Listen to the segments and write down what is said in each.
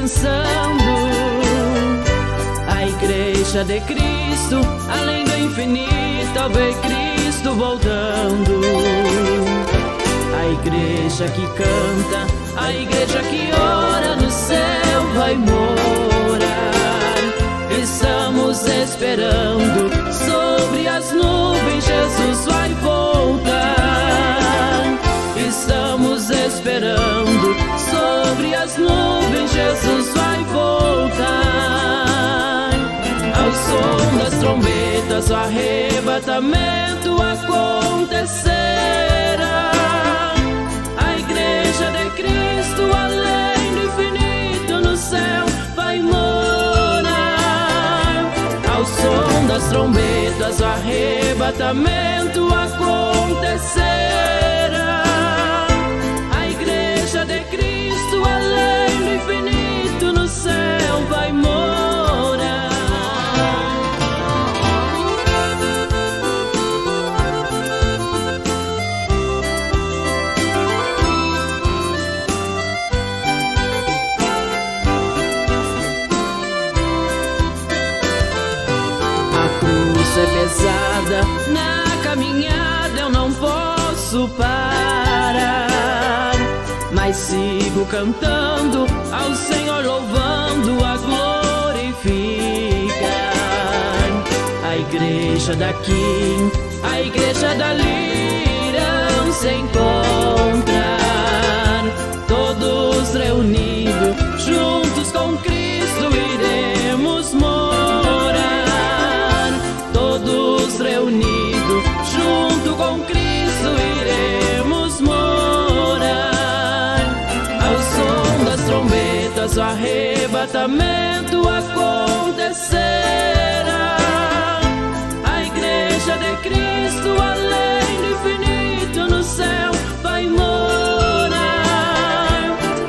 pensando. A igreja de Cristo, além do infinito, ao ver Cristo voltando. A igreja que canta, a igreja que ora, no céu vai morar. Estamos esperando, sobre as nuvens Jesus vai voltar. Estamos esperando, sobre as nuvens Jesus vai voltar. Ao som das trombetas o arrebatamento acontecerá. A igreja de Cristo, além do infinito, no céu vai morar. Ao som das trombetas o arrebatamento acontecerá. A igreja de Cristo, além do infinito, no céu vai morar. A cruz é pesada, na caminhada eu não posso parar, mas sigo cantando ao Senhor, louvando a glorificar. A igreja daqui, a igreja dali irão se encontrar, todos reunidos, juntos com Cristo iremos morar. Todos reunidos, junto com Cristo iremos morar. Ao som das trombetas o arrebatamento acontecerá. A igreja de Cristo, além do infinito, no céu vai morar.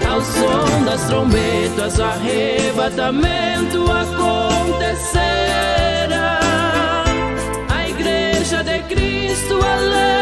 Ao som das trombetas o arrebatamento acontecerá. A igreja de Cristo, além